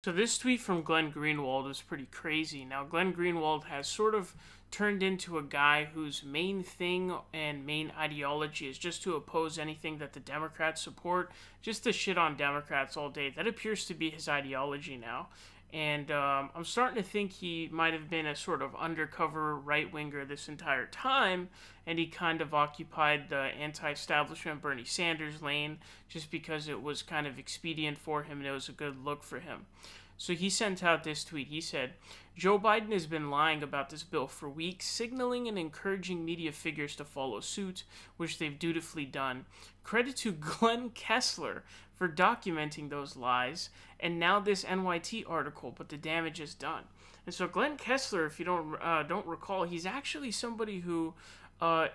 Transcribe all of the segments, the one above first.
So this tweet from Glenn Greenwald was pretty crazy. Now, Glenn Greenwald has sort of turned into a guy whose main thing and main ideology is just to oppose anything that the Democrats support, just to shit on Democrats all day. That appears to be his ideology now. And I'm starting to think he might have been a sort of undercover right winger this entire time, and he kind of occupied the anti establishment Bernie Sanders lane just because it was kind of expedient for him and it was a good look for him. So he sent out this tweet. He said, Joe Biden has been lying about this bill for weeks, signaling and encouraging media figures to follow suit, which they've dutifully done. Credit to Glenn Kessler for documenting those lies, and now this NYT article, but the damage is done. And so Glenn Kessler, if you don't recall, he's actually somebody who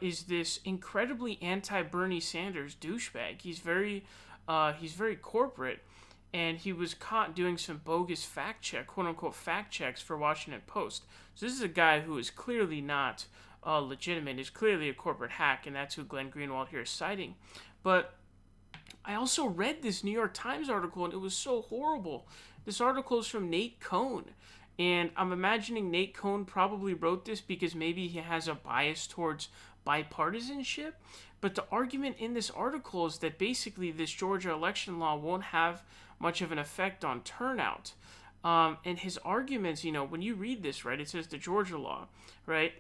is this incredibly anti-Bernie Sanders douchebag. He's very corporate, and he was caught doing some bogus quote unquote fact checks for Washington Post. So this is a guy who is clearly not legitimate. Is clearly a corporate hack, and that's who Glenn Greenwald here is citing. But I also read this New York Times article, and it was so horrible. This article is from Nate Cohn. And I'm imagining Nate Cohn probably wrote this because maybe he has a bias towards bipartisanship. But the argument in this article is that basically this Georgia election law won't have much of an effect on turnout. And his arguments, when you read this, right, it says the Georgia law, right?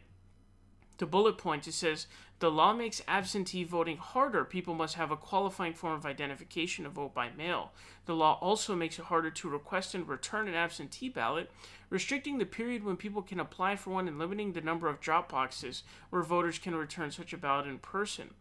The bullet points, it says, the law makes absentee voting harder. People must have a qualifying form of identification to vote by mail. The law also makes it harder to request and return an absentee ballot, restricting the period when people can apply for one and limiting the number of drop boxes where voters can return such a ballot in person.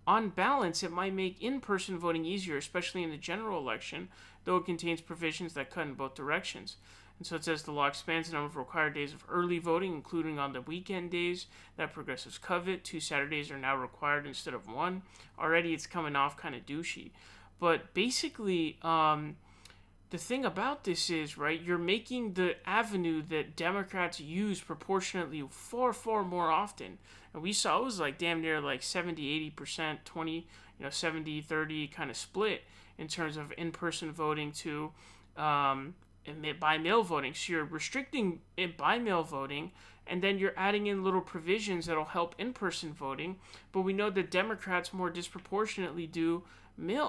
On balance, it might make in-person voting easier, especially in the general election, though it contains provisions that cut in both directions. And so it says the law expands the number of required days of early voting, including on the weekend days that progressives covet. 2 Saturdays are now required instead of 1. Already it's coming off kind of douchey. But basically, the thing about this is, right, you're making the avenue that Democrats use proportionately far, far more often. And we saw it was like damn near like 70, 80%, 20, 70, 30 kind of split in terms of in-person voting to by mail voting. So you're restricting it by mail voting, and then you're adding in little provisions that'll help in-person voting. But we know that Democrats more disproportionately do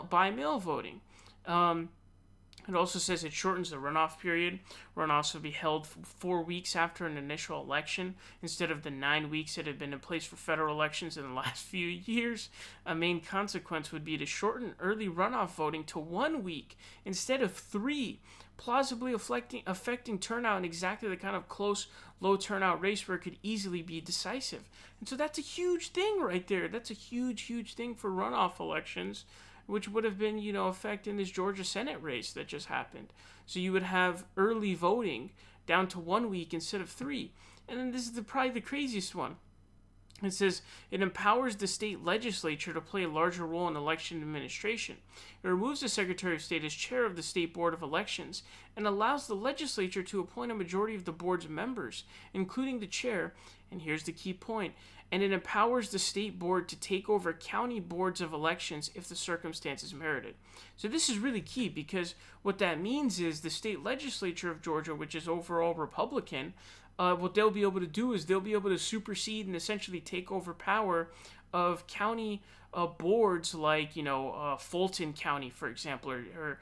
by mail voting. It also says it shortens the runoff period. Runoffs will be held 4 weeks after an initial election instead of the 9 weeks that have been in place for federal elections in the last few years. A main consequence would be to shorten early runoff voting to 1 week instead of 3, plausibly affecting turnout in exactly the kind of close, low turnout race where it could easily be decisive. And so that's a huge thing right there. That's a huge, huge thing for runoff elections, which would have been, affecting this Georgia Senate race that just happened. So you would have early voting down to 1 week instead of 3. And then this is probably the craziest one. It says it empowers the state legislature to play a larger role in election administration. It removes the Secretary of State as chair of the State Board of Elections and allows the legislature to appoint a majority of the board's members, including the chair. And here's the key point. And it empowers the state board to take over county boards of elections if the circumstances merit it. So this is really key, because what that means is the state legislature of Georgia, which is overall Republican, what they'll be able to do is they'll be able to supersede and essentially take over power of county boards like, Fulton County, for example, or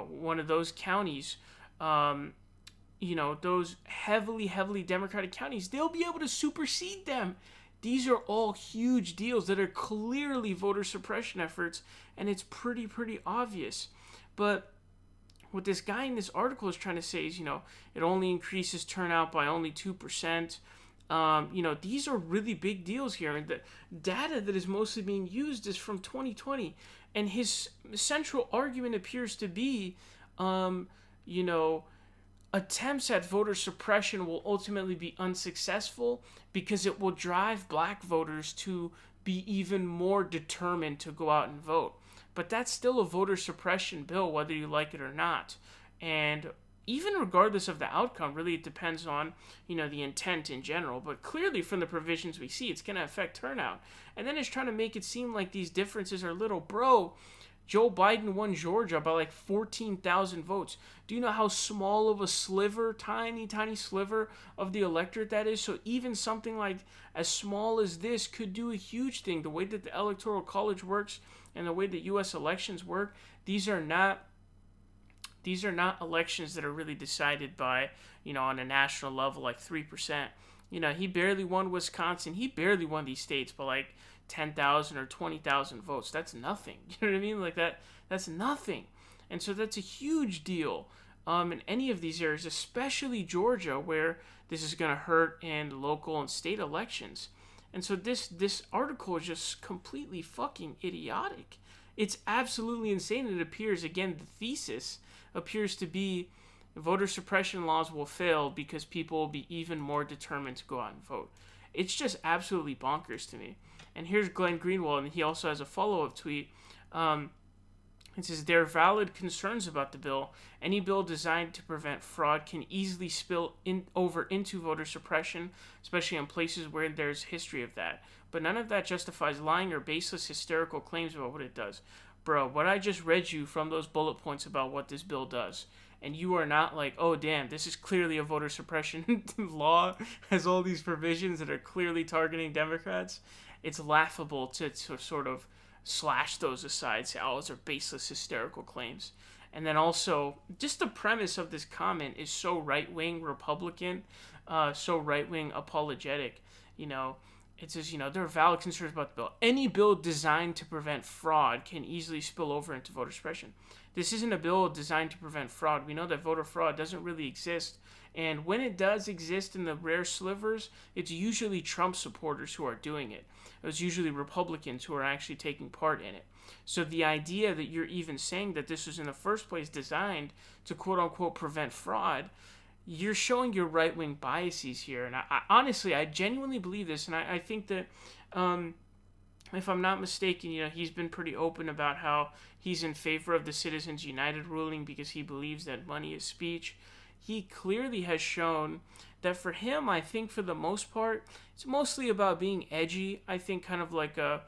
one of those counties, those heavily, heavily Democratic counties. They'll be able to supersede them. These are all huge deals that are clearly voter suppression efforts, and it's pretty, pretty obvious. But what this guy in this article is trying to say is, it only increases turnout by only 2%. These are really big deals here. And the data that is mostly being used is from 2020. And his central argument appears to be, attempts at voter suppression will ultimately be unsuccessful because it will drive black voters to be even more determined to go out and vote. But that's still a voter suppression bill, whether you like it or not. And even regardless of the outcome, really it depends on, the intent in general. But clearly from the provisions we see, it's going to affect turnout. And then it's trying to make it seem like these differences are little. Bro, Joe Biden won Georgia by like 14,000 votes. Do you know how small of a sliver, tiny, tiny sliver of the electorate that is? So even something like as small as this could do a huge thing. The way that the Electoral College works and the way that U.S. elections work, these are not elections that are really decided by, on a national level, like 3%. He barely won Wisconsin. He barely won these states by like 10,000 or 20,000 votes. That's nothing. You know what I mean? Like that's nothing. And so that's a huge deal in any of these areas, especially Georgia, where this is going to hurt in local and state elections. And so this article is just completely fucking idiotic. It's absolutely insane. It appears, again, the thesis appears to be voter suppression laws will fail because people will be even more determined to go out and vote. It's just absolutely bonkers to me. And here's Glenn Greenwald, and he also has a follow-up tweet. It says, there are valid concerns about the bill. Any bill designed to prevent fraud can easily spill over into voter suppression, especially in places where there's history of that. But none of that justifies lying or baseless hysterical claims about what it does. Bro, what I just read you from those bullet points about what this bill does, and you are not like, oh, damn, this is clearly a voter suppression law, has all these provisions that are clearly targeting Democrats. It's laughable to sort of slash those aside, say, oh, those are baseless, hysterical claims. And then also, just the premise of this comment is so right-wing Republican, so right-wing apologetic. It says, there are valid concerns about the bill. Any bill designed to prevent fraud can easily spill over into voter suppression. This isn't a bill designed to prevent fraud. We know that voter fraud doesn't really exist. And when it does exist in the rare slivers, it's usually Trump supporters who are doing it. It's usually Republicans who are actually taking part in it. So the idea that you're even saying that this was in the first place designed to quote-unquote prevent fraud, you're showing your right-wing biases here. And I honestly, I genuinely believe this. And I think that, if I'm not mistaken, he's been pretty open about how he's in favor of the Citizens United ruling because he believes that money is speech. He clearly has shown that for him, I think for the most part, it's mostly about being edgy. I think kind of like I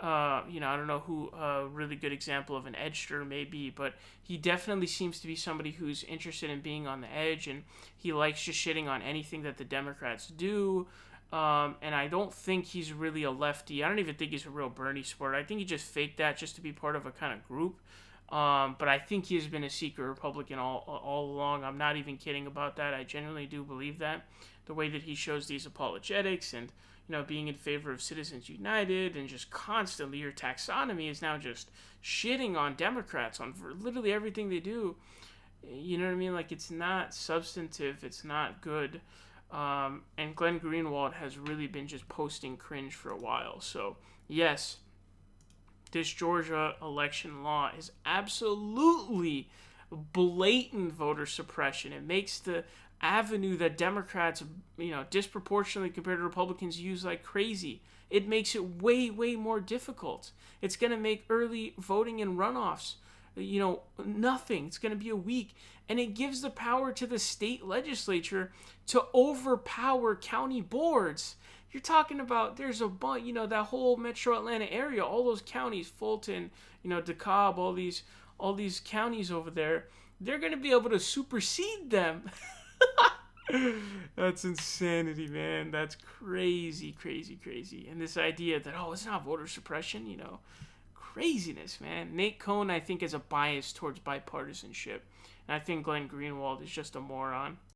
don't know who a really good example of an edger may be, but he definitely seems to be somebody who's interested in being on the edge, and he likes just shitting on anything that the Democrats do. And I don't think he's really a lefty. I don't even think he's a real Bernie supporter. I think he just faked that just to be part of a kind of group. But I think he has been a secret Republican all along. I'm not even kidding about that. I genuinely do believe that. The way that he shows these apologetics and, being in favor of Citizens United and just constantly your taxonomy is now just shitting on Democrats on literally everything they do. You know what I mean? Like, it's not substantive. It's not good. And Glenn Greenwald has really been just posting cringe for a while. So, yes, this Georgia election law is absolutely blatant voter suppression. It makes the avenue that Democrats, disproportionately compared to Republicans use like crazy. It makes it way, way more difficult. It's going to make early voting in runoffs, nothing. It's going to be a week. And it gives the power to the state legislature to overpower county boards. You're talking about there's a bunch, that whole metro Atlanta area, all those counties, Fulton, DeKalb, all these counties over there, they're going to be able to supersede them. That's insanity, man. That's crazy, crazy, crazy. And this idea that, it's not voter suppression, craziness, man. Nate Cohn, I think, has a bias towards bipartisanship. And I think Glenn Greenwald is just a moron.